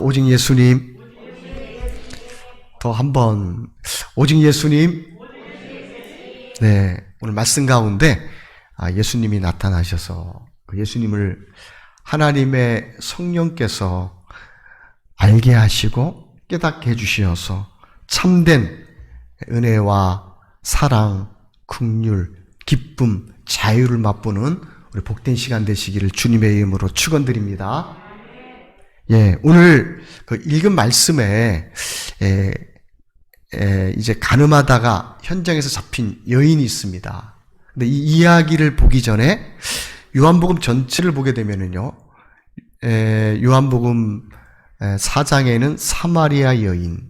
오직 예수님. 더 한 번. 오직 예수님. 네, 오늘 말씀 가운데 예수님이 나타나셔서 그 예수님을 하나님의 성령께서 알게 하시고 깨닫게 해주시어서 참된 은혜와 사랑, 긍휼, 기쁨, 자유를 맛보는 우리 복된 시간 되시기를 주님의 이름으로 축원드립니다. 예, 오늘 그 읽은 말씀에 이제 가늠하다가 현장에서 잡힌 여인이 있습니다. 근데 이 이야기를 보기 전에 요한복음 전체를 보게 되면은요, 요한복음 4장에는 사마리아 여인을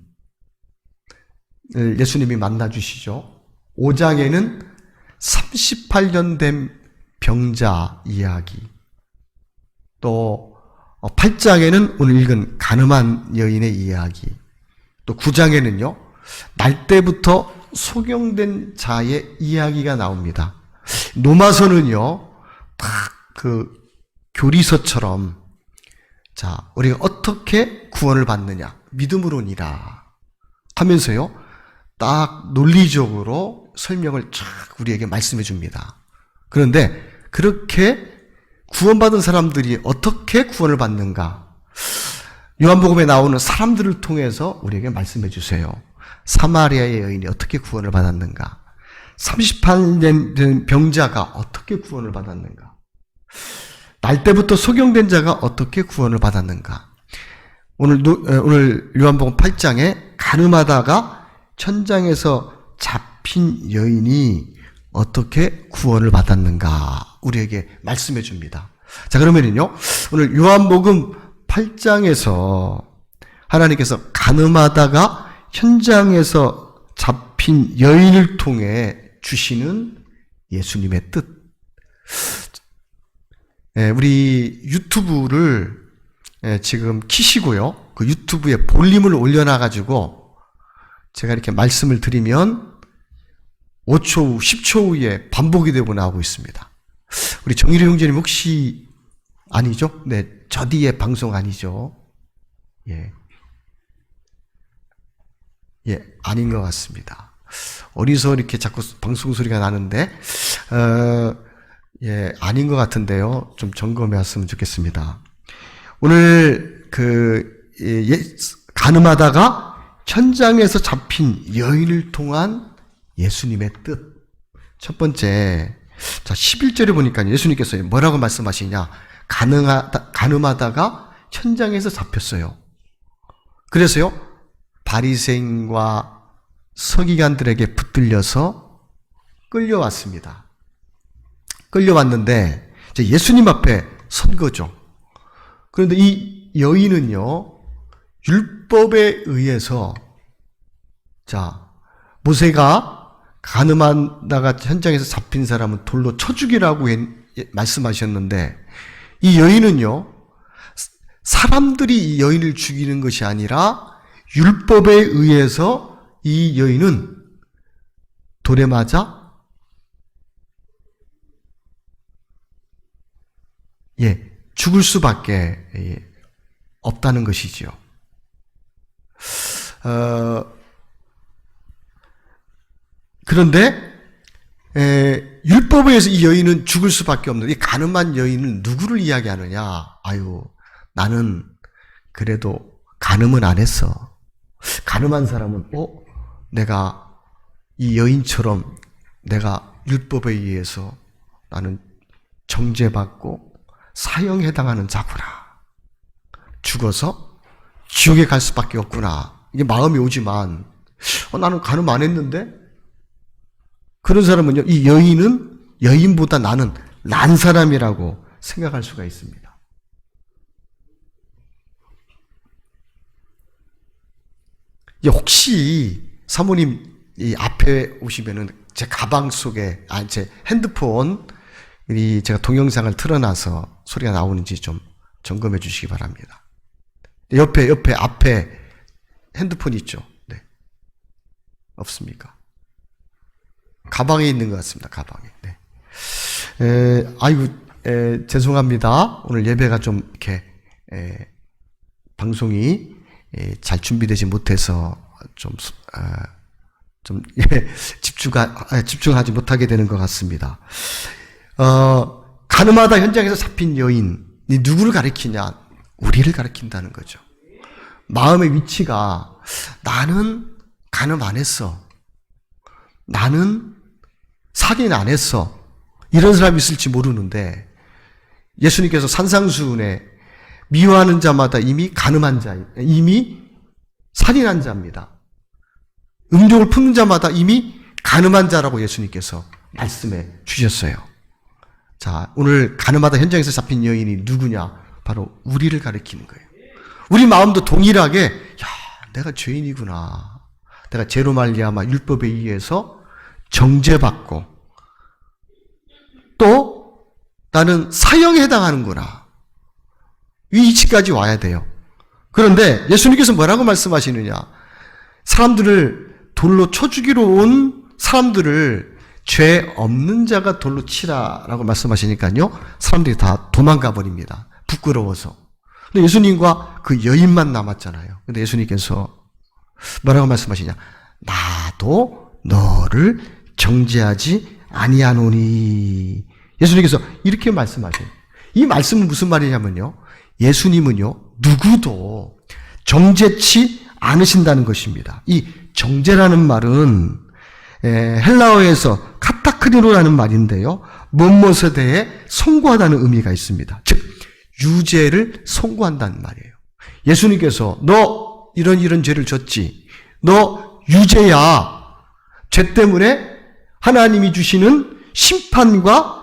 예수님이 만나주시죠. 5장에는 38년 된 병자 이야기, 또 8장에는 오늘 읽은 가늠한 여인의 이야기, 또 9장에는요 날 때부터 소경된 자의 이야기가 나옵니다. 로마서는요 딱 그 교리서처럼 자 우리가 어떻게 구원을 받느냐 믿음으로니라 하면서요 딱 논리적으로 설명을 쫙 우리에게 말씀해 줍니다. 그런데 그렇게 구원받은 사람들이 어떻게 구원을 받는가? 요한복음에 나오는 사람들을 통해서 우리에게 말씀해 주세요. 사마리아의 여인이 어떻게 구원을 받았는가? 38년 된 병자가 어떻게 구원을 받았는가? 날 때부터 소경된 자가 어떻게 구원을 받았는가? 오늘 요한복음 8장에 가늠하다가 천장에서 잡힌 여인이 어떻게 구원을 받았는가 우리에게 말씀해 줍니다. 자, 그러면은요 오늘 요한복음 8장에서 하나님께서 가늠하다가 현장에서 잡힌 여인을 통해 주시는 예수님의 뜻. 우리 유튜브를 지금 키시고요 그 유튜브에 볼륨을 올려놔가지고 제가 이렇게 말씀을 드리면 5초 후, 10초 후에 반복이 되고 나오고 있습니다. 우리 정일호 형제님 혹시 아니죠? 네, 저 뒤에 방송 아니죠? 예, 아닌 것 같습니다. 어디서 이렇게 자꾸 방송 소리가 나는데, 아닌 것 같은데요. 좀 점검해 왔으면 좋겠습니다. 오늘 가늠하다가 현장에서 잡힌 여인을 통한 예수님의 뜻. 첫 번째, 자, 11절에 보니까 예수님께서 뭐라고 말씀하시냐. 가늠하다가 현장에서 잡혔어요. 그래서요, 바리새인과 서기관들에게 붙들려서 끌려왔습니다. 끌려왔는데, 이제 예수님 앞에 선 거죠. 그런데 이 여인은요, 율법에 의해서, 자, 모세가 가늠하다가 현장에서 잡힌 사람은 돌로 쳐 죽이라고 말씀하셨는데 이 여인은요 사람들이 이 여인을 죽이는 것이 아니라 율법에 의해서 이 여인은 돌에 맞아 죽을 수밖에 없다는 것이지요. 그런데 율법에 의해서 이 여인은 죽을 수밖에 없는, 이 가늠한 여인은 누구를 이야기하느냐? 아유, 나는 그래도 가늠은 안 했어. 가늠한 사람은 내가 이 여인처럼 내가 율법에 의해서 나는 정죄받고 사형에 해당하는 자구나. 죽어서 지옥에 갈 수밖에 없구나. 이게 마음이 오지만 나는 가늠 안 했는데 그런 사람은요, 이 여인은 여인보다 나는 난 사람이라고 생각할 수가 있습니다. 혹시 사모님 이 앞에 오시면은 제 가방 속에, 제 핸드폰, 제가 동영상을 틀어놔서 소리가 나오는지 좀 점검해 주시기 바랍니다. 앞에 핸드폰 있죠? 네. 없습니까? 가방에 있는 것 같습니다. 가방에. 네. 죄송합니다. 오늘 예배가 좀 이렇게 방송이 잘 준비되지 못해서 집중하지 못하게 되는 것 같습니다. 가늠하다 현장에서 잡힌 여인이 누구를 가리키냐? 우리를 가리킨다는 거죠. 마음의 위치가 나는 가늠 안 했어. 나는 살인 안 했어. 이런 사람이 있을지 모르는데 예수님께서 산상수훈에 미워하는 자마다 이미 가늠한 자, 이미 살인한 자입니다. 음욕을 품는 자마다 이미 가늠한 자라고 예수님께서 말씀해 주셨어요. 자, 오늘 가늠하다 현장에서 잡힌 여인이 누구냐? 바로 우리를 가리키는 거예요. 우리 마음도 동일하게 내가 죄인이구나. 내가 죄로 말미암아 율법에 의해서 정죄받고 또 나는 사형에 해당하는구나. 이 위치까지 와야 돼요. 그런데 예수님께서 뭐라고 말씀하시느냐? 사람들을 돌로 쳐 죽이러 온 사람들을 죄 없는 자가 돌로 치라라고 말씀하시니까요. 사람들이 다 도망가 버립니다. 부끄러워서. 근데 예수님과 그 여인만 남았잖아요. 근데 예수님께서 뭐라고 말씀하시냐? 나도 너를 정죄하지 아니하노니. 예수님께서 이렇게 말씀하세요. 이 말씀은 무슨 말이냐면요. 예수님은요, 누구도 정죄치 않으신다는 것입니다. 이 정죄라는 말은 헬라어에서 카타크리노라는 말인데요. 무엇에 대해 송구하다는 의미가 있습니다. 즉 유죄를 송구한다는 말이에요. 예수님께서 너 이런 죄를 졌지. 너 유죄야. 죄 때문에 하나님이 주시는 심판과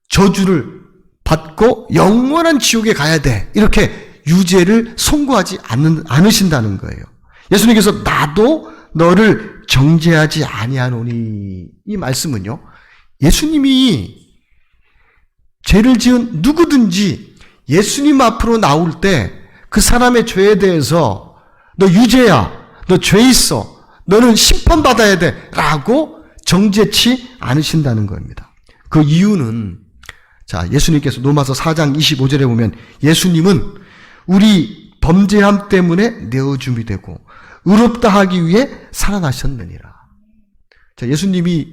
저주를 받고 영원한 지옥에 가야 돼. 이렇게 유죄를 송구하지 않으신다는 거예요. 예수님께서 나도 너를 정죄하지 아니하노니. 이 말씀은요, 예수님이 죄를 지은 누구든지 예수님 앞으로 나올 때 그 사람의 죄에 대해서 너 유죄야, 너 죄 있어, 너는 심판받아야 돼 라고 정죄치 않으신다는 겁니다. 그 이유는 자, 예수님께서 로마서 4장 25절에 보면 예수님은 우리 범죄함 때문에 내어줌이 되고 의롭다 하기 위해 살아나셨느니라. 자, 예수님이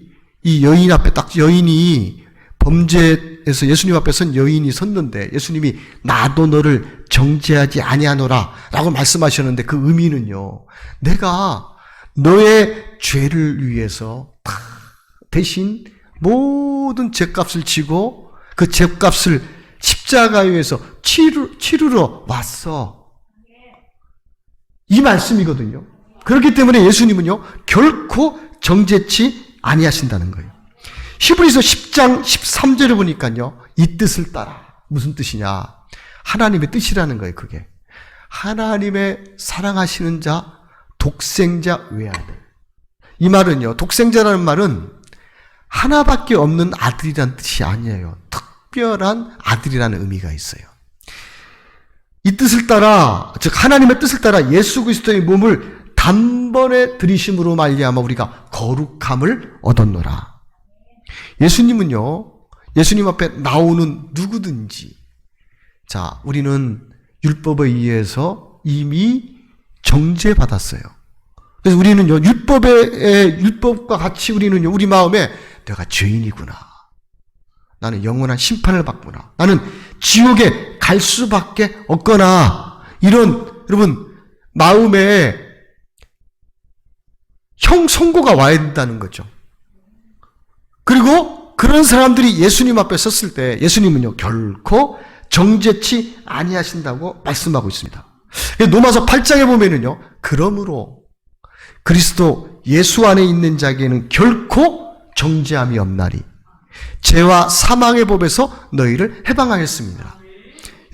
이 여인 앞에 딱 여인이 범죄에서 예수님 앞에 선 여인이 섰는데 예수님이 나도 너를 정죄하지 아니하노라 라고 말씀하셨는데 그 의미는요, 내가 너의 죄를 위해서 대신 모든 죄값을 지고 그 죄값을 십자가에 위해서 치르러 왔어. 이 말씀이거든요. 그렇기 때문에 예수님은요, 결코 정죄치 아니하신다는 거예요. 히브리서 10장 13절을 보니까요, 이 뜻을 따라. 무슨 뜻이냐? 하나님의 뜻이라는 거예요, 그게. 하나님의 사랑하시는 자, 독생자 외아들. 이 말은요, 독생자라는 말은 하나밖에 없는 아들이라는 뜻이 아니에요. 특별한 아들이라는 의미가 있어요. 이 뜻을 따라, 즉 하나님의 뜻을 따라 예수 그리스도의 몸을 단번에 들이심으로 말미암아 우리가 거룩함을 얻었노라. 예수님은요, 예수님 앞에 나오는 누구든지, 자, 우리는 율법에 의해서 이미 정죄받았어요. 그래서 우리는요, 율법과 같이 우리는요, 우리 마음에 내가 죄인이구나. 나는 영원한 심판을 받구나. 나는 지옥에 갈 수밖에 없거나, 이런, 여러분, 마음에 선고가 와야 된다는 거죠. 그리고 그런 사람들이 예수님 앞에 섰을 때 예수님은요, 결코 정죄치 아니하신다고 말씀하고 있습니다. 로마서 8장에 보면은요, 그러므로 그리스도 예수 안에 있는 자에게는 결코 정죄함이 없나니 죄와 사망의 법에서 너희를 해방하였습니다.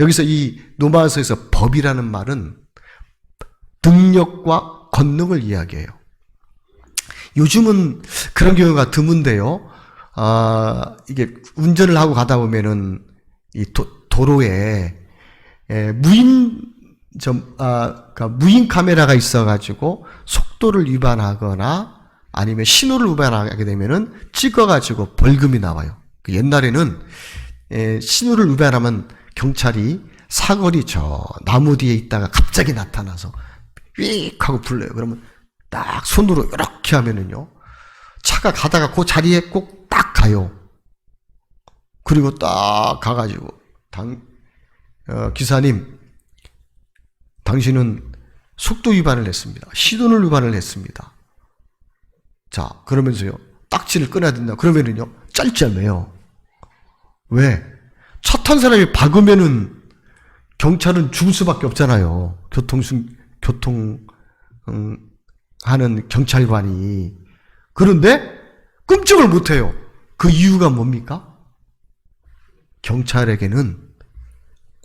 여기서 이 로마서에서 법이라는 말은 능력과 권능을 이야기해요. 요즘은 그런 경우가 드문데요. 이게 운전을 하고 가다 보면은 이 도로에 무인 카메라가 있어가지고 속도를 위반하거나 아니면 신호를 위반하게 되면은 찍어가지고 벌금이 나와요. 옛날에는 신호를 위반하면 경찰이 사거리 저 나무 뒤에 있다가 갑자기 나타나서 휙 하고 불러요. 그러면 딱 손으로 이렇게 하면은요, 차가 가다가 그 자리에 꼭 딱 가요. 그리고 딱 가가지고 기사님, 당신은 속도 위반을 했습니다. 시도를 위반을 했습니다. 자, 그러면서요, 딱지를 끊어야 된다. 그러면은요, 짤짤매요. 왜? 차 탄 사람이 박으면은 경찰은 죽을 수밖에 없잖아요. 하는 경찰관이. 그런데 끔찍을 못해요. 그 이유가 뭡니까? 경찰에게는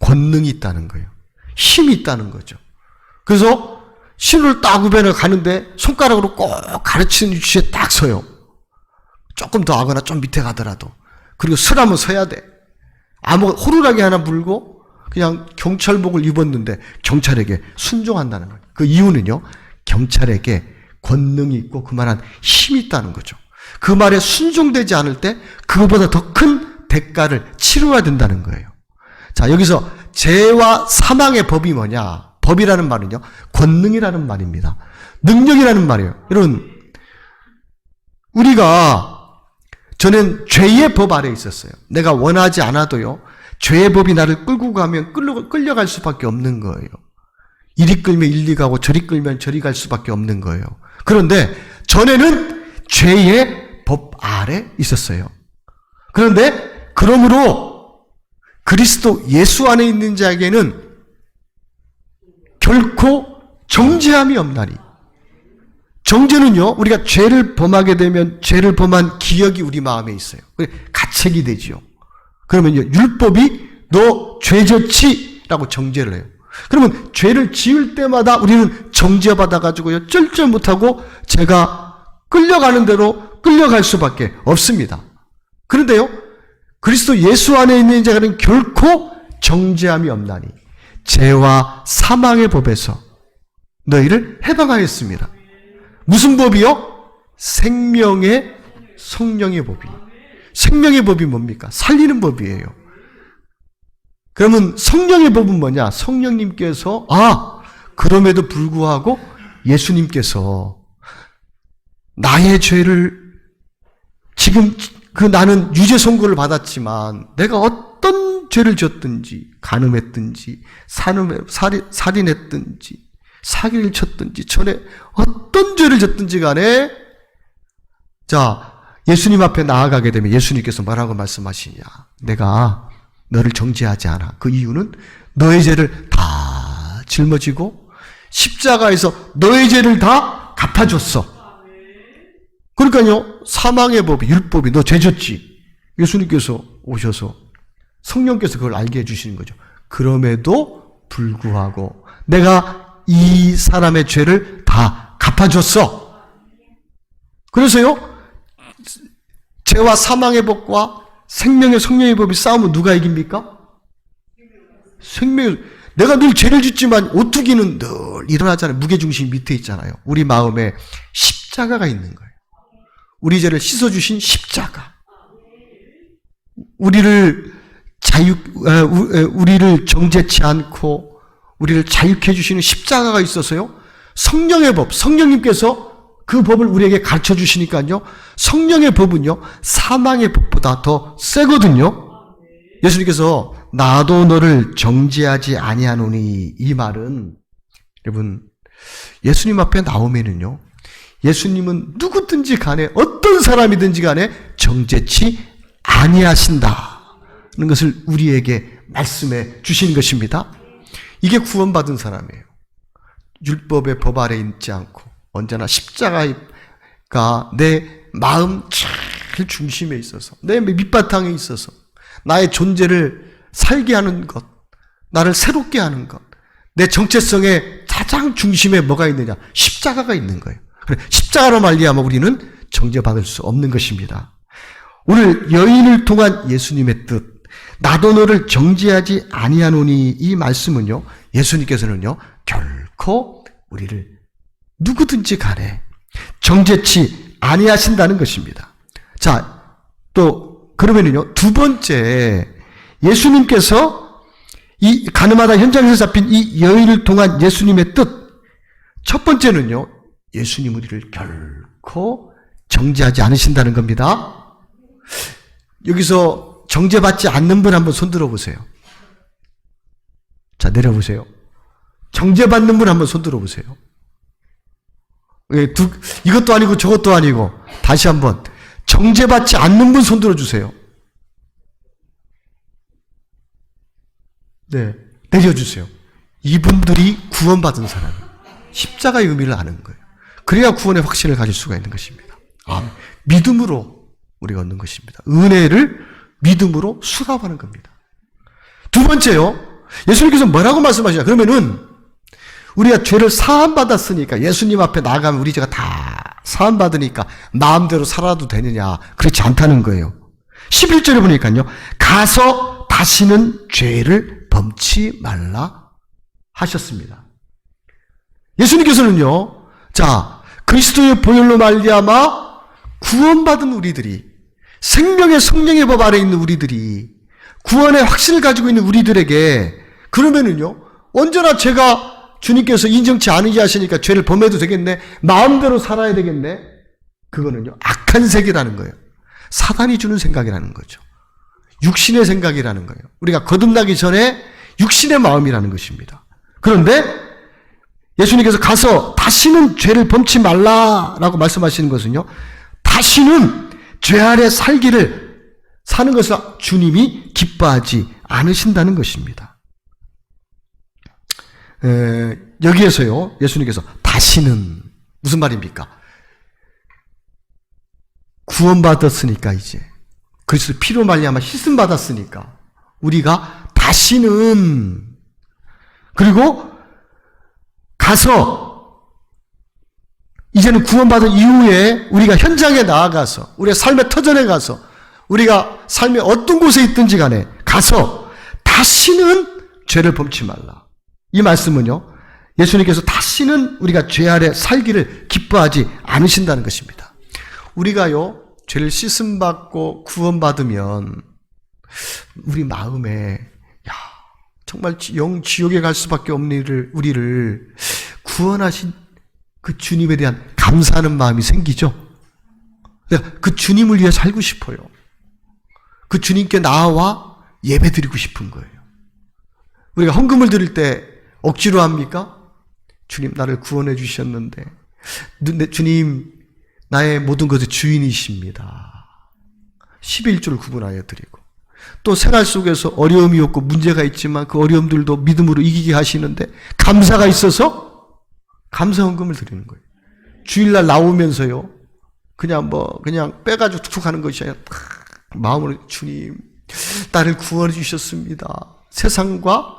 권능이 있다는 거예요. 힘이 있다는 거죠. 그래서 신호를 딱 우변을 가는데 손가락으로 꼭 가르치는 위치에 딱 서요. 조금 더 하거나 좀 밑에 가더라도. 그리고 서라면 서야 돼. 호루라기 하나 불고 그냥 경찰복을 입었는데 경찰에게 순종한다는 거예요. 그 이유는요, 경찰에게 권능이 있고 그만한 힘이 있다는 거죠. 그 말에 순종되지 않을 때 그거보다 더 큰 대가를 치러야 된다는 거예요. 자, 여기서 죄와 사망의 법이 뭐냐? 법이라는 말은요, 권능이라는 말입니다. 능력이라는 말이에요. 여러분, 우리가 저는 죄의 법 아래에 있었어요. 내가 원하지 않아도요, 죄의 법이 나를 끌고 가면 끌려갈 수밖에 없는 거예요. 이리 끌면 이리 가고 저리 끌면 저리 갈 수밖에 없는 거예요. 그런데 전에는 죄의 법 아래 있었어요. 그런데 그러므로 그리스도 예수 안에 있는 자에게는 결코 정죄함이 없나니. 정죄는요, 우리가 죄를 범하게 되면 죄를 범한 기억이 우리 마음에 있어요. 가책이 되지요. 그러면요, 율법이 너 죄졌지? 라고 정죄를 해요. 그러면 죄를 지을 때마다 우리는 정죄받아가지고요, 쩔쩔 못하고 제가 끌려가는 대로 끌려갈 수밖에 없습니다. 그런데요, 그리스도 예수 안에 있는 자는 결코 정죄함이 없나니 죄와 사망의 법에서 너희를 해방하였습니다. 무슨 법이요? 생명의 성령의 법이. 생명의 법이 뭡니까? 살리는 법이에요. 그러면 성령의 법은 뭐냐? 성령님께서 그럼에도 불구하고 예수님께서 나의 죄를 지금 나는 유죄 선고를 받았지만 내가 어떤 죄를 졌든지 간음했든지 살인했든지 사기를 쳤든지 전에 어떤 죄를 졌든지 간에 자, 예수님 앞에 나아가게 되면 예수님께서 뭐라고 말씀하시냐? 내가 너를 정죄하지 않아. 그 이유는 너의 죄를 다 짊어지고 십자가에서 너의 죄를 다 갚아줬어. 그러니까요, 사망의 법이, 율법이 너 죄 졌지. 예수님께서 오셔서 성령께서 그걸 알게 해주시는 거죠. 그럼에도 불구하고 내가 이 사람의 죄를 다 갚아줬어. 그래서요, 죄와 사망의 법과 생명의 성령의 법이 싸우면 누가 이깁니까? 내가 늘 죄를 짓지만 오뚜기는 늘 일어나잖아요. 무게중심이 밑에 있잖아요. 우리 마음에 십자가가 있는 거예요. 우리 죄를 씻어주신 십자가. 우리를 정죄치 않고 우리를 자유케 해주시는 십자가가 있어서요. 성령의 법, 성령님께서 그 법을 우리에게 가르쳐 주시니까요. 성령의 법은요, 사망의 법보다 더 세거든요. 예수님께서 나도 너를 정죄하지 아니하노니, 이 말은 여러분, 예수님 앞에 나오면은요, 예수님은 누구든지 간에 어떤 사람이든지 간에 정죄치 아니하신다는 것을 우리에게 말씀해 주신 것입니다. 이게 구원받은 사람이에요. 율법의 법 아래 있지 않고 언제나 십자가가 내 마음 제일 중심에 있어서, 내 밑바탕에 있어서 나의 존재를 살게 하는 것, 나를 새롭게 하는 것, 내 정체성의 가장 중심에 뭐가 있느냐? 십자가가 있는 거예요. 십자가로 말미암아 우리는 정죄받을 수 없는 것입니다. 오늘 여인을 통한 예수님의 뜻, 나도 너를 정죄하지 아니하노니, 이 말씀은요, 예수님께서는요, 결코 우리를 누구든지 간에 정죄치 아니하신다는 것입니다. 자, 또 그러면은요, 두 번째, 예수님께서 이 가늠하다 현장에서 잡힌 이 여인을 통한 예수님의 뜻. 첫 번째는요, 예수님 우리를 결코 정죄하지 않으신다는 겁니다. 여기서 정죄받지 않는 분 한번 손 들어보세요. 자, 내려보세요. 정죄받는 분 한번 손 들어보세요. 이것도 아니고 저것도 아니고 다시 한번 정죄받지 않는 분 손 들어주세요. 네, 내려주세요. 이분들이 구원받은 사람이에요. 십자가의 의미를 아는 거예요. 그래야 구원의 확신을 가질 수가 있는 것입니다. 믿음으로 우리가 얻는 것입니다. 은혜를 믿음으로 수답하는 겁니다. 두 번째요, 예수님께서 뭐라고 말씀하시냐? 그러면은 우리가 죄를 사함받았으니까 예수님 앞에 나가면 우리 죄가 다 사함받으니까 마음대로 살아도 되느냐? 그렇지 않다는 거예요. 11절에 보니까요, 가서 다시는 죄를 범치 말라 하셨습니다. 예수님께서는요, 자, 그리스도의 보혈로 말미암아 구원받은 우리들이, 생명의 성령의 법 아래 있는 우리들이, 구원의 확신을 가지고 있는 우리들에게, 그러면은요, 언제나 죄가 주님께서 인정치 않으게 하시니까 죄를 범해도 되겠네, 마음대로 살아야 되겠네. 그거는요, 악한 색이라는 거예요. 사단이 주는 생각이라는 거죠. 육신의 생각이라는 거예요. 우리가 거듭나기 전에 육신의 마음이라는 것입니다. 그런데 예수님께서 가서 다시는 죄를 범치 말라라고 말씀하시는 것은요, 다시는 죄 아래 살기를 사는 것을 주님이 기뻐하지 않으신다는 것입니다. 여기에서요, 예수님께서 다시는 무슨 말입니까? 구원받았으니까, 이제 그리스도 피로 말미암아 씻음 받았으니까 우리가 다시는, 그리고 가서 이제는 구원받은 이후에 우리가 현장에 나아가서, 우리가 삶의 터전에 가서, 우리가 삶의 어떤 곳에 있든지 간에 가서 다시는 죄를 범치 말라. 이 말씀은요, 예수님께서 다시는 우리가 죄 아래 살기를 기뻐하지 않으신다는 것입니다. 우리가요, 죄를 씻음받고 구원받으면 우리 마음에, 야, 정말 영 지옥에 갈 수밖에 없는 우리를 구원하신 그 주님에 대한 감사하는 마음이 생기죠. 내가 그 주님을 위해 살고 싶어요. 그 주님께 나와 예배 드리고 싶은 거예요. 우리가 헌금을 드릴 때 억지로 합니까? 주님, 나를 구원해 주셨는데, 주님, 나의 모든 것의 주인이십니다. 11조를 구분하여 드리고, 또 생활 속에서 어려움이 없고 문제가 있지만 그 어려움들도 믿음으로 이기게 하시는데 감사가 있어서 감사 헌금을 드리는 거예요. 주일날 나오면서요, 그냥 빼가지고 툭툭 하는 것이 아니라 마음으로, 주님, 나를 구원해 주셨습니다. 세상과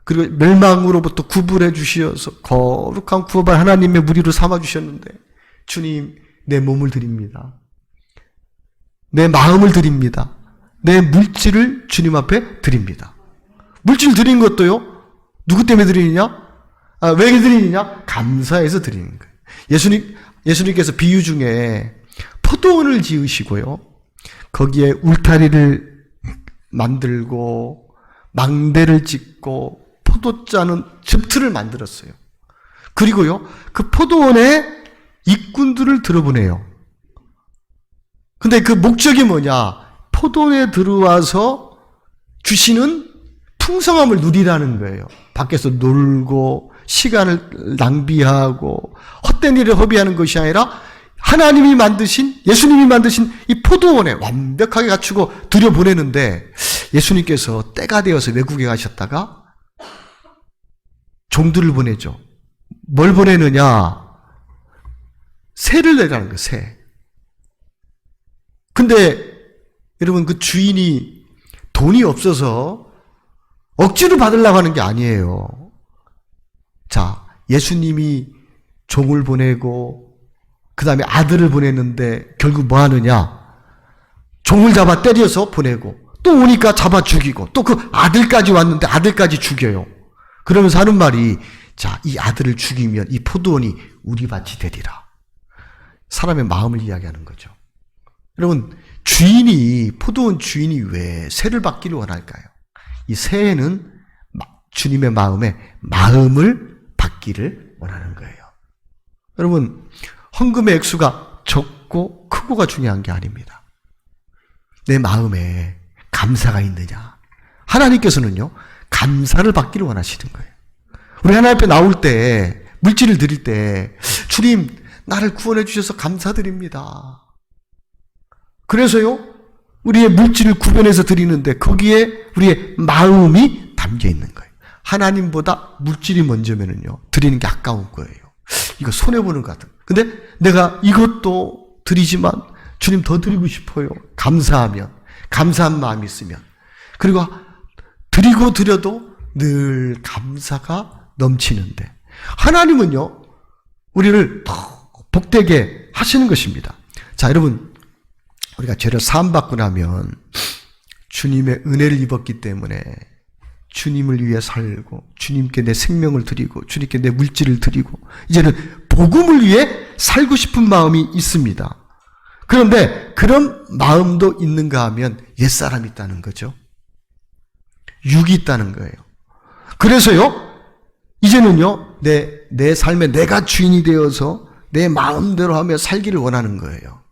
그리고 멸망으로부터 구분해 주시어서 거룩한 구원받은 하나님의 무리로 삼아 주셨는데, 주님, 내 몸을 드립니다. 내 마음을 드립니다. 내 물질을 주님 앞에 드립니다. 물질 드리는 것도요, 누구 때문에 드리느냐? 왜 드리느냐? 감사해서 드리는 거예요. 예수님께서 비유 중에 포도원을 지으시고요, 거기에 울타리를 만들고 망대를 짓고 포도 짜는 즙틀을 만들었어요. 그리고요, 그 포도원에 일꾼들을 들어보내요. 근데 그 목적이 뭐냐? 포도에 들어와서 주시는 풍성함을 누리라는 거예요. 밖에서 놀고 시간을 낭비하고 헛된 일을 허비하는 것이 아니라 하나님이 만드신, 예수님이 만드신 이 포도원에 완벽하게 갖추고 들여보내는데, 예수님께서 때가 되어서 외국에 가셨다가 종들을 보내죠. 뭘 보내느냐? 새를 내라는 거예요, 새. 근데 여러분, 그 주인이 돈이 없어서 억지로 받으려고 하는 게 아니에요. 자, 예수님이 종을 보내고 그 다음에 아들을 보냈는데 결국 뭐 하느냐? 종을 잡아 때려서 보내고 또 오니까 잡아 죽이고 또 그 아들까지 왔는데 아들까지 죽여요. 그러면서 하는 말이, 자, 이 아들을 죽이면 이 포도원이 우리 밭이 되리라. 사람의 마음을 이야기하는 거죠. 여러분, 포도원 주인이 왜 새를 받기를 원할까요? 이 새는 주님의 마음을 받기를 원하는 거예요. 여러분, 헌금의 액수가 적고 크고가 중요한 게 아닙니다. 내 마음에 감사가 있느냐. 하나님께서는요, 감사를 받기를 원하시는 거예요. 우리 하나님 앞에 나올 때, 물질을 드릴 때, 주님, 나를 구원해 주셔서 감사드립니다. 그래서요, 우리의 물질을 구별해서 드리는데 거기에 우리의 마음이 담겨 있는 거예요. 하나님보다 물질이 먼저면은요, 드리는 게 아까운 거예요. 이거 손해보는 것 같은. 근데 내가 이것도 드리지만 주님 더 드리고 싶어요. 감사한 마음이 있으면. 그리고 드리고 드려도 늘 감사가 넘치는데 하나님은요, 우리를 더 복되게 하시는 것입니다. 자, 여러분, 우리가 죄를 사함받고 나면 주님의 은혜를 입었기 때문에 주님을 위해 살고 주님께 내 생명을 드리고 주님께 내 물질을 드리고 이제는 복음을 위해 살고 싶은 마음이 있습니다. 그런데 그런 마음도 있는가 하면 옛사람이 있다는 거죠. 육이 있다는 거예요. 그래서요, 이제는요, 내 삶에 내가 주인이 되어서 내 마음대로 하며 살기를 원하는 거예요.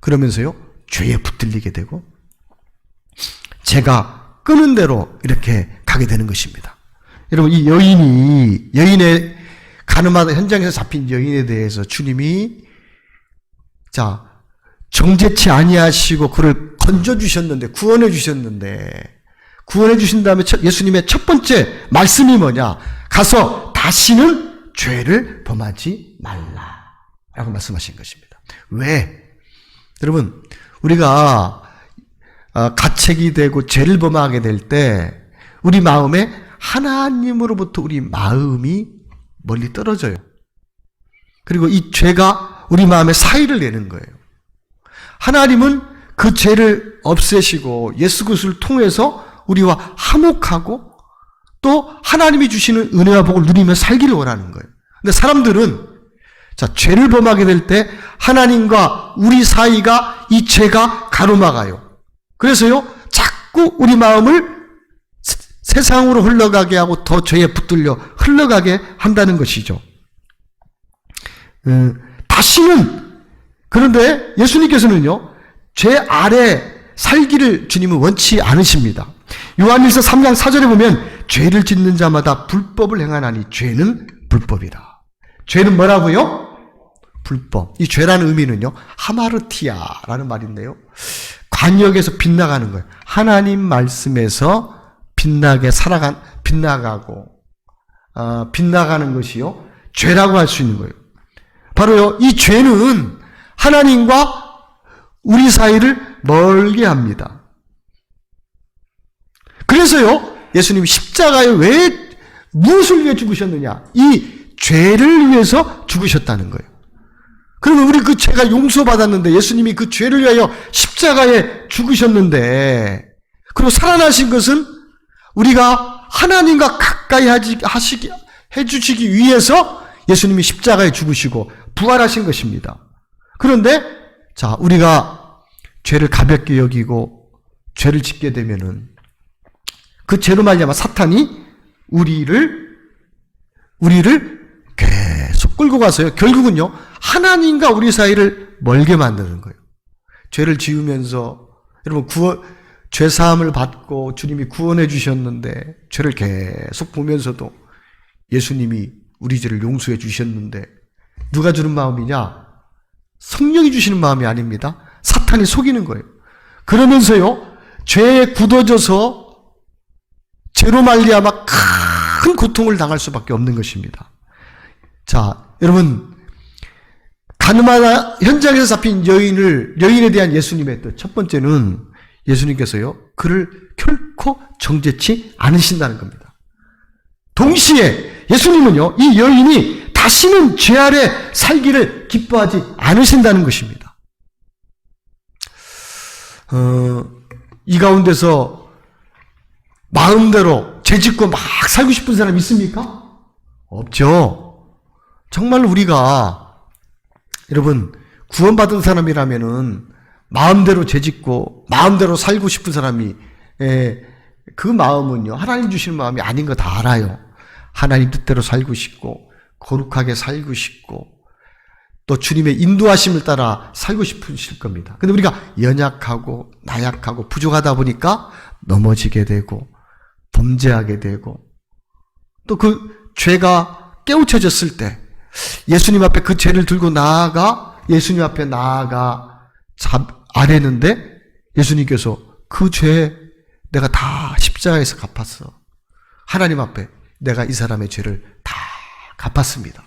그러면서요, 죄에 붙들리게 되고 제가 끄는 대로 이렇게 가게 되는 것입니다. 여러분, 이 여인의 가늠하다 현장에서 잡힌 여인에 대해서 주님이 정죄치 아니하시고 그를 건져주셨는데, 구원해 주신 다음에 예수님의 첫 번째 말씀이 뭐냐? 가서 다시는 죄를 범하지 말라라고 말씀하신 것입니다. 왜? 여러분, 우리가 가책이 되고 죄를 범하게 될 때 우리 마음에 하나님으로부터 우리 마음이 멀리 떨어져요. 그리고 이 죄가 우리 마음에 사의를 내는 거예요. 하나님은 그 죄를 없애시고 예수 그리스도를 통해서 우리와 화목하고 또 하나님이 주시는 은혜와 복을 누리며 살기를 원하는 거예요. 근데 사람들은 죄를 범하게 될 때 하나님과 우리 사이가 이 죄가 가로막아요. 그래서요, 자꾸 우리 마음을 세상으로 흘러가게 하고 더 죄에 붙들려 흘러가게 한다는 것이죠. 그런데 예수님께서는요, 죄 아래 살기를 주님은 원치 않으십니다. 요한일서 3장 4절에 보면 죄를 짓는 자마다 불법을 행하나니 죄는 불법이라. 죄는 뭐라고요? 불법. 이 죄라는 의미는요, 하마르티아라는 말인데요, 관역에서 빗나가는 거예요. 하나님 말씀에서 빗나가는 것이요, 죄라고 할 수 있는 거예요. 바로요, 이 죄는 하나님과 우리 사이를 멀게 합니다. 그래서요, 예수님이 십자가에 왜 무엇을 위해 죽으셨느냐? 이 죄를 위해서 죽으셨다는 거예요. 그러면 우리 그 죄가 용서받았는데, 예수님이 그 죄를 위하여 십자가에 죽으셨는데, 그리고 살아나신 것은 우리가 하나님과 가까이 해주시기 위해서 예수님이 십자가에 죽으시고 부활하신 것입니다. 그런데 우리가 죄를 가볍게 여기고 죄를 짓게 되면은 그 죄로 말미암아 사탄이 우리를 계속 끌고 가서요, 결국은요, 하나님과 우리 사이를 멀게 만드는 거예요. 죄를 지으면서, 여러분, 죄 사함을 받고 주님이 구원해 주셨는데 죄를 계속 보면서도 예수님이 우리 죄를 용서해 주셨는데 누가 주는 마음이냐? 성령이 주시는 마음이 아닙니다. 사탄이 속이는 거예요. 그러면서요, 죄에 굳어져서 죄로 말미암아 큰 고통을 당할 수밖에 없는 것입니다. 여러분, 가늠하다 현장에서 잡힌 여인에 대한 예수님의 뜻, 첫 번째는 예수님께서요, 그를 결코 정죄치 않으신다는 겁니다. 동시에 예수님은요, 이 여인이 다시는 죄 아래 살기를 기뻐하지 않으신다는 것입니다. 이 가운데서 마음대로 죄 짓고 막 살고 싶은 사람 있습니까? 없죠. 정말 우리가, 여러분, 구원받은 사람이라면은 마음대로 죄짓고 마음대로 살고 싶은 사람이 그 마음은요, 하나님 주시는 마음이 아닌 거 다 알아요. 하나님 뜻대로 살고 싶고 거룩하게 살고 싶고 또 주님의 인도하심을 따라 살고 싶으실 겁니다. 근데 우리가 연약하고 나약하고 부족하다 보니까 넘어지게 되고 범죄하게 되고 또 그 죄가 깨우쳐졌을 때 예수님 앞에 그 죄를 들고 예수님 앞에 아뢰는데 예수님께서 그 죄 내가 다 십자가에서 갚았어. 하나님 앞에 내가 이 사람의 죄를 다 갚았습니다.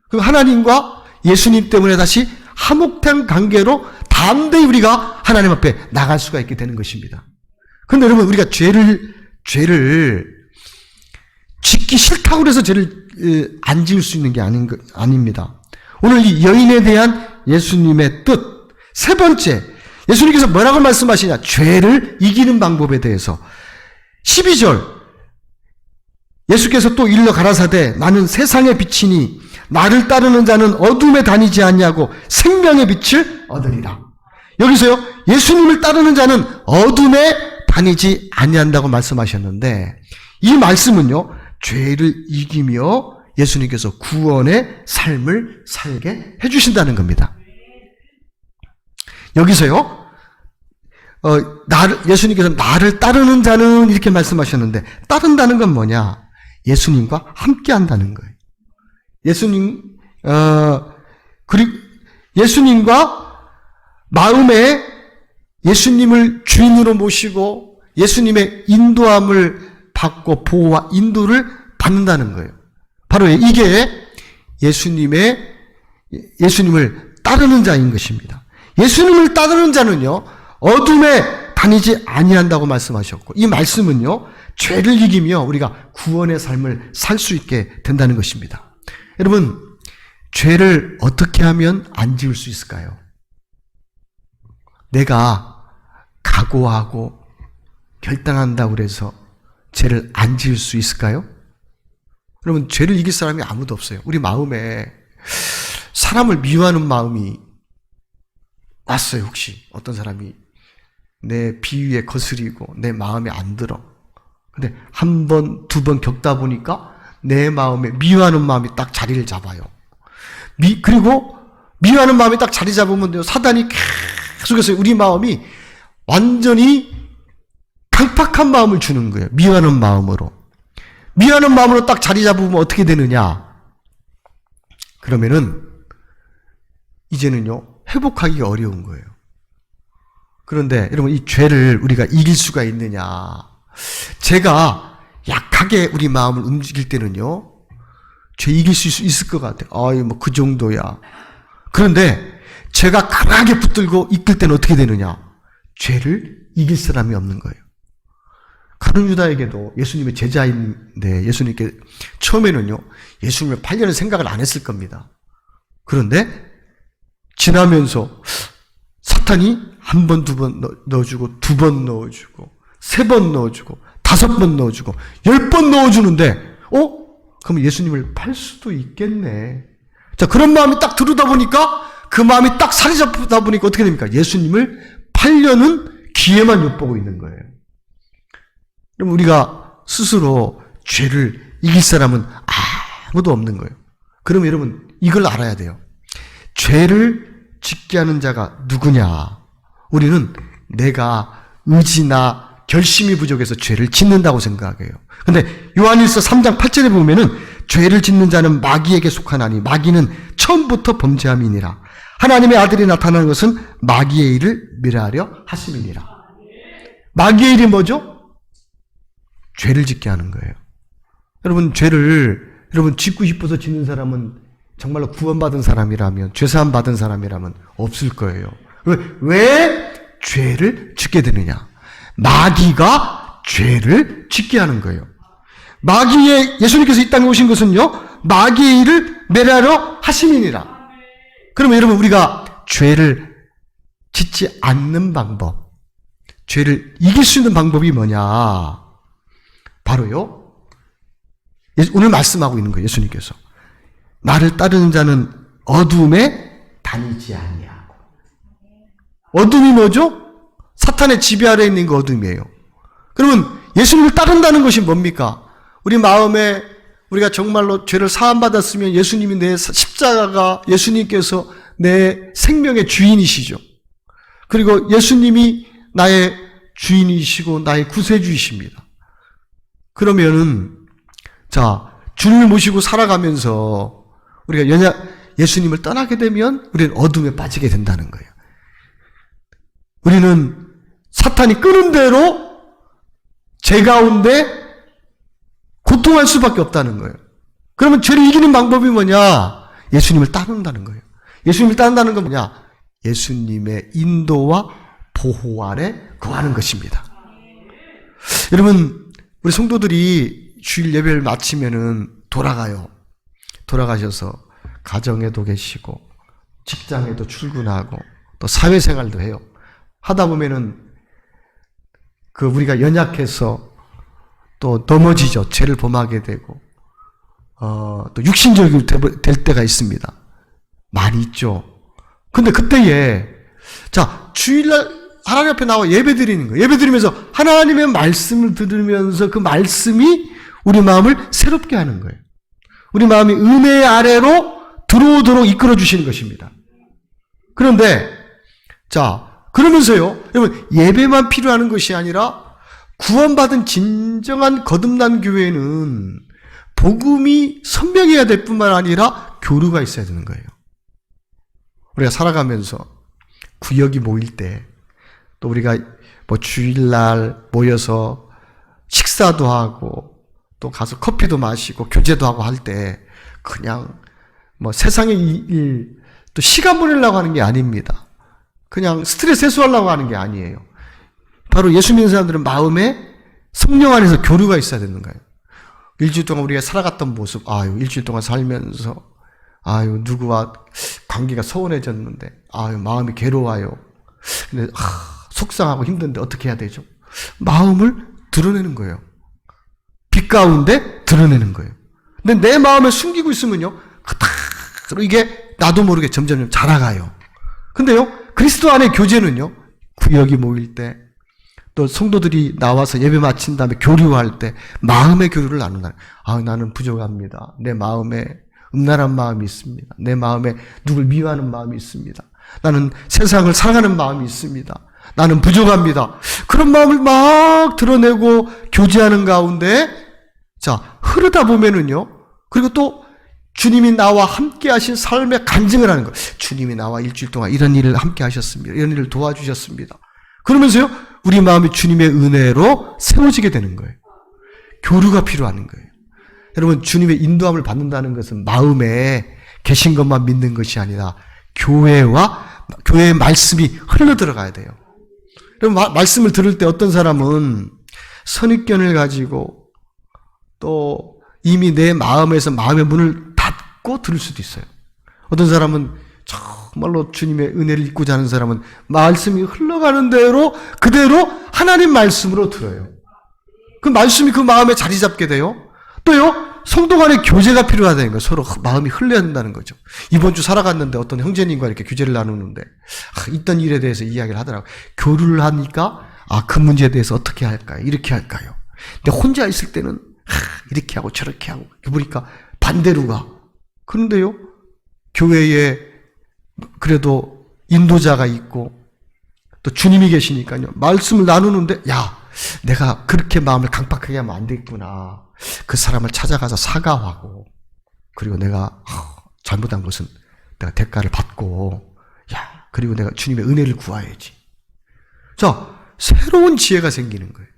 그 하나님과 예수님 때문에 다시 화목한 관계로 담대히 우리가 하나님 앞에 나갈 수가 있게 되는 것입니다. 그런데 여러분, 우리가 죄를 짓기 싫다고 해서 죄를 안 지을 수 있는 게 아닙니다. 오늘 이 여인에 대한 예수님의 뜻, 세 번째, 예수님께서 뭐라고 말씀하시냐? 죄를 이기는 방법에 대해서 12절 예수께서 또 일러 가라사대 나는 세상의 빛이니 나를 따르는 자는 어둠에 다니지 않냐고 생명의 빛을 얻으리라. 여기서요, 예수님을 따르는 자는 어둠에 다니지 아니한다고 말씀하셨는데 이 말씀은요, 죄를 이기며 예수님께서 구원의 삶을 살게 해주신다는 겁니다. 여기서요, 예수님께서 나를 따르는 자는 이렇게 말씀하셨는데, 따른다는 건 뭐냐? 예수님과 함께 한다는 거예요. 그리고 예수님과 마음에 예수님을 주인으로 모시고 예수님의 인도함을 받고 보호와 인도를 받는다는 거예요. 바로 이게 예수님을 따르는 자인 것입니다. 예수님을 따르는 자는요, 어둠에 다니지 아니한다고 말씀하셨고, 이 말씀은요, 죄를 이기며 우리가 구원의 삶을 살 수 있게 된다는 것입니다. 여러분, 죄를 어떻게 하면 안 지을 수 있을까요? 내가 각오하고 결단한다고 해서 죄를 안 지을 수 있을까요? 여러분, 죄를 이길 사람이 아무도 없어요. 우리 마음에 사람을 미워하는 마음이 왔어요. 혹시 어떤 사람이 내 비위에 거스리고 내 마음에 안 들어. 근데 한 번, 두 번 겪다 보니까 내 마음에 미워하는 마음이 딱 자리를 잡아요. 그리고 미워하는 마음이 딱 자리 잡으면 돼요. 사단이 계속해서 우리 마음이 완전히 강팍한 마음을 주는 거예요. 미워하는 마음으로. 미워하는 마음으로 딱 자리 잡으면 어떻게 되느냐? 그러면은 이제는요, 회복하기가 어려운 거예요. 그런데 여러분, 이 죄를 우리가 이길 수가 있느냐? 제가 약하게 우리 마음을 움직일 때는요, 죄 이길 수 있을 것 같아요. 뭐 그 정도야. 그런데 제가 강하게 붙들고 이끌 때는 어떻게 되느냐? 죄를 이길 사람이 없는 거예요. 가룟 유다에게도 예수님의 제자인데 예수님께 처음에는요, 예수님을 팔려는 생각을 안 했을 겁니다. 그런데 지나면서 사탄이 한 번, 두 번 넣어주고, 두 번 넣어주고, 세 번 넣어주고, 다섯 번 넣어주고, 10번 넣어주는데, 그럼 예수님을 팔 수도 있겠네. 자, 그런 마음이 딱 들어다 보니까, 그 마음이 딱 살이 잡다 보니까 어떻게 됩니까? 예수님을 팔려는 기회만 엿보고 있는 거예요. 그럼 우리가 스스로 죄를 이길 사람은 아무도 없는 거예요. 그럼 여러분, 이걸 알아야 돼요. 죄를 짓게 하는 자가 누구냐? 우리는 내가 의지나 결심이 부족해서 죄를 짓는다고 생각해요. 근데 요한일서 3장 8절에 보면은 죄를 짓는 자는 마귀에게 속하나니 마귀는 처음부터 범죄함이니라. 하나님의 아들이 나타나는 것은 마귀의 일을 멸하려 하심이니라. 마귀의 일이 뭐죠? 죄를 짓게 하는 거예요. 여러분, 여러분 짓고 싶어서 짓는 사람은 정말로 구원받은 사람이라면, 죄사함 받은 사람이라면 없을 거예요. 왜 죄를 짓게 되느냐? 마귀가 죄를 짓게 하는 거예요. 예수님께서 이 땅에 오신 것은요, 마귀의 일을 멸하려 하심이니라. 그러면 여러분, 우리가 죄를 짓지 않는 방법, 죄를 이길 수 있는 방법이 뭐냐? 바로요, 오늘 말씀하고 있는 거예요. 예수님께서 나를 따르는 자는 어둠에 다니지 아니하고. 어둠이 뭐죠? 사탄의 지배 아래에 있는 그 어둠이에요. 그러면 예수님을 따른다는 것이 뭡니까? 우리 마음에 우리가 정말로 죄를 사함받았으면 예수님이 내 십자가가 예수님께서 내 생명의 주인이시죠. 그리고 예수님이 나의 주인이시고 나의 구세주이십니다. 그러면은 자, 주님을 모시고 살아가면서 우리가 예수님을 떠나게 되면 우리는 어둠에 빠지게 된다는 거예요. 우리는 사탄이 끄는 대로 죄 가운데 고통할 수밖에 없다는 거예요. 그러면 죄를 이기는 방법이 뭐냐? 예수님을 따른다는 거예요. 예수님을 따른다는 건 뭐냐? 예수님의 인도와 보호 아래 거하는 것입니다. 여러분, 우리 성도들이 주일 예배를 마치면은 돌아가요. 돌아가셔서 가정에도 계시고 직장에도 출근하고 또 사회생활도 해요. 하다 보면은 우리가 연약해서 또 넘어지죠. 죄를 범하게 되고 또 육신적이 될 때가 있습니다. 많이 있죠. 근데 그때에 자, 주일날 하나님 앞에 나와 예배 드리는 거예요. 예배 드리면서 하나님의 말씀을 들으면서 그 말씀이 우리 마음을 새롭게 하는 거예요. 우리 마음이 은혜 아래로 들어오도록 이끌어 주시는 것입니다. 그런데 자, 그러면서요, 여러분, 예배만 필요한 것이 아니라 구원받은 진정한 거듭난 교회는 복음이 선명해야 될 뿐만 아니라 교류가 있어야 되는 거예요. 우리가 살아가면서 구역이 모일 때 또 우리가 뭐 주일날 모여서 식사도 하고 또 가서 커피도 마시고 교제도 하고 할 때 그냥 뭐 세상의 일, 또 시간 보내려고 하는 게 아닙니다. 그냥 스트레스 해소하려고 하는 게 아니에요. 바로 예수 믿는 사람들은 마음에 성령 안에서 교류가 있어야 되는 거예요. 일주일 동안 우리가 살아갔던 모습, 일주일 동안 살면서 누구와 관계가 소원해졌는데 마음이 괴로워요. 근데 속상하고 힘든데 어떻게 해야 되죠? 마음을 드러내는 거예요. 빛 가운데 드러내는 거예요. 근데 내 마음에 숨기고 있으면요, 그대로 이게 나도 모르게 점점 자라가요. 근데요, 그리스도 안의 교제는요, 구역이 모일 때, 또 성도들이 나와서 예배 마친 다음에 교류할 때 마음의 교류를 나눈다. 나는 부족합니다. 내 마음에 음란한 마음이 있습니다. 내 마음에 누굴 미워하는 마음이 있습니다. 나는 세상을 사랑하는 마음이 있습니다. 나는 부족합니다. 그런 마음을 막 드러내고 교제하는 가운데 자, 흐르다 보면은요, 그리고 또 주님이 나와 함께 하신 삶의 간증을 하는 거예요. 주님이 나와 일주일 동안 이런 일을 함께 하셨습니다. 이런 일을 도와주셨습니다. 그러면서요, 우리 마음이 주님의 은혜로 세워지게 되는 거예요. 교류가 필요한 거예요. 여러분, 주님의 인도함을 받는다는 것은 마음에 계신 것만 믿는 것이 아니라 교회의 말씀이 흘러 들어가야 돼요. 여러분, 말씀을 들을 때 어떤 사람은 선입견을 가지고 또 이미 내 마음에서 마음의 문을 닫고 들을 수도 있어요. 어떤 사람은 정말로 주님의 은혜를 잊고자 하는 사람은 말씀이 흘러가는 대로 그대로 하나님 말씀으로 들어요. 그 말씀이 그 마음에 자리 잡게 돼요. 또요, 성도 간의 교제가 필요하다는 거예요. 서로 마음이 흘려야 된다는 거죠. 이번 주 살아갔는데 어떤 형제님과 이렇게 교제를 나누는데 있던 일에 대해서 이야기를 하더라고요. 교류를 하니까 그 문제에 대해서 어떻게 할까요? 이렇게 할까요? 근데 혼자 있을 때는 이렇게 하고 저렇게 하고 보니까 반대로 가. 그런데요, 교회에 그래도 인도자가 있고 또 주님이 계시니까요, 말씀을 나누는데 내가 그렇게 마음을 강박하게 하면 안 되겠구나. 그 사람을 찾아가서 사과하고, 그리고 내가 잘못한 것은 내가 대가를 받고, 그리고 내가 주님의 은혜를 구해야지. 자, 새로운 지혜가 생기는 거예요.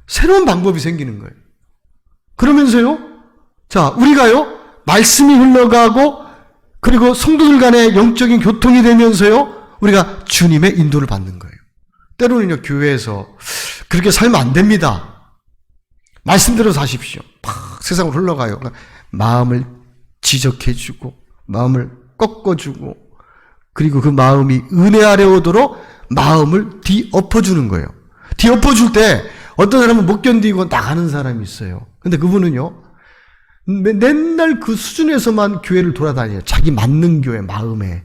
새로운 방법이 생기는 거예요. 그러면서요, 자, 우리가요, 말씀이 흘러가고, 그리고 성도들 간의 영적인 교통이 되면서요, 우리가 주님의 인도를 받는 거예요. 때로는요, 교회에서 그렇게 살면 안 됩니다. 말씀대로 사십시오. 세상으로 흘러가요. 마음을 지적해주고, 마음을 꺾어주고, 그리고 그 마음이 은혜 아래 오도록 마음을 뒤엎어주는 거예요. 뒤엎어줄 때 어떤 사람은 못 견디고 나가는 사람이 있어요. 근데 그분은요, 맨날 그 수준에서만 교회를 돌아다녀요. 자기 맞는 교회 마음에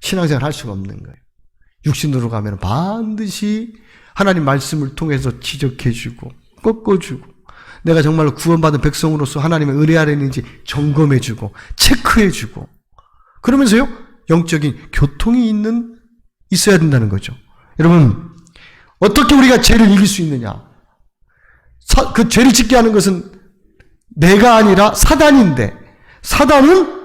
신앙생활 할 수가 없는 거예요. 육신으로 가면 반드시 하나님 말씀을 통해서 지적해주고 꺾어주고 내가 정말로 구원받은 백성으로서 하나님의 은혜 아래 있는지 점검해주고 체크해주고 그러면서요 영적인 교통이 있어야 된다는 거죠. 여러분 어떻게 우리가 죄를 이길 수 있느냐? 그 죄를 짓게 하는 것은 내가 아니라 사단인데 사단은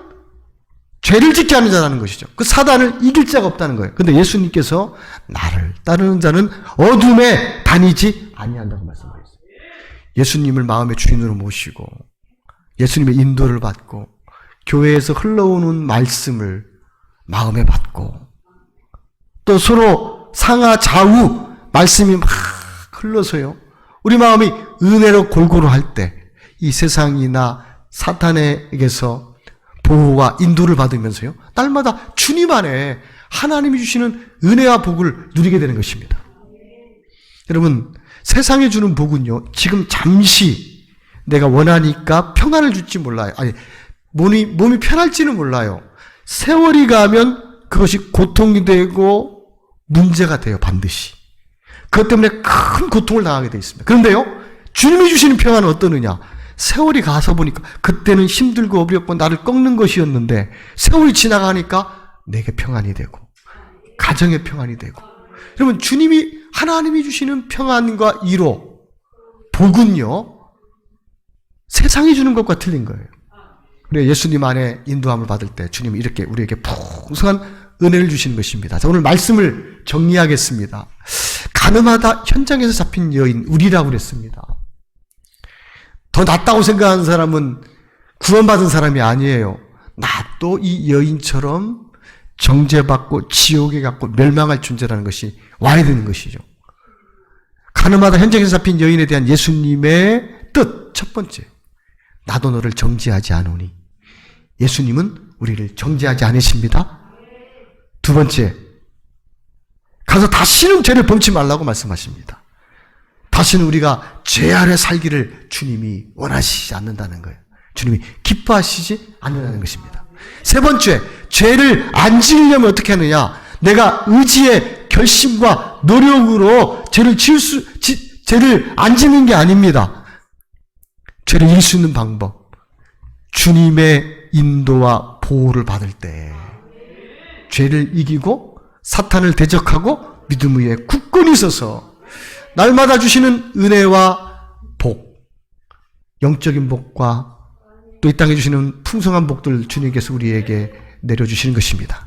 죄를 짓게 하는 자라는 것이죠. 그 사단을 이길 자가 없다는 거예요. 근데 예수님께서 나를 따르는 자는 어둠에 다니지 아니한다고 말씀하셨어요. 예수님을 마음의 주인으로 모시고 예수님의 인도를 받고 교회에서 흘러오는 말씀을 마음에 받고 또 서로 상하 좌우 말씀이 막 흘러서요. 우리 마음이 은혜로 골고루 할 때 이 세상이나 사탄에게서 보호와 인도를 받으면서요. 날마다 주님 안에 하나님이 주시는 은혜와 복을 누리게 되는 것입니다. 여러분 세상에 주는 복은요. 지금 잠시 내가 원하니까 평안을 줄지 몰라요. 아니 몸이 편할지는 몰라요. 세월이 가면 그것이 고통이 되고 문제가 돼요. 반드시. 그것 때문에 큰 고통을 당하게 되어 있습니다. 그런데요. 주님이 주시는 평안은 어떠느냐. 세월이 가서 보니까 그때는 힘들고 어렵고 나를 꺾는 것이었는데 세월이 지나가니까 내게 평안이 되고 가정에 평안이 되고 여러분 하나님이 주시는 평안과 위로 복은요. 세상이 주는 것과 틀린 거예요. 그래 예수님 안에 인도함을 받을 때 주님이 이렇게 우리에게 풍성한 은혜를 주시는 것입니다. 자, 오늘 말씀을 정리하겠습니다. 가늠하다 현장에서 잡힌 여인 우리라고 그랬습니다. 더 낫다고 생각하는 사람은 구원받은 사람이 아니에요. 나도 이 여인처럼 정죄받고 지옥에 갔고 멸망할 존재라는 것이 와야 되는 것이죠. 가늠하다 현장에서 잡힌 여인에 대한 예수님의 뜻 첫 번째, 나도 너를 정죄하지 않으니. 예수님은 우리를 정죄하지 않으십니다. 두 번째, 가서 다시는 죄를 범치 말라고 말씀하십니다. 다시는 우리가 죄 아래 살기를 주님이 원하시지 않는다는 거예요. 주님이 기뻐하시지 않는다는 것입니다. 세 번째, 죄를 안 지으려면 어떻게 하느냐? 내가 의지의 결심과 노력으로 죄를 안 짓는 게 아닙니다. 죄를 이길 수 있는 방법, 주님의 인도와 보호를 받을 때 죄를 이기고 사탄을 대적하고 믿음 위에 굳건히 서서 날마다 주시는 은혜와 복, 영적인 복과 또 이 땅에 주시는 풍성한 복들 주님께서 우리에게 내려주시는 것입니다.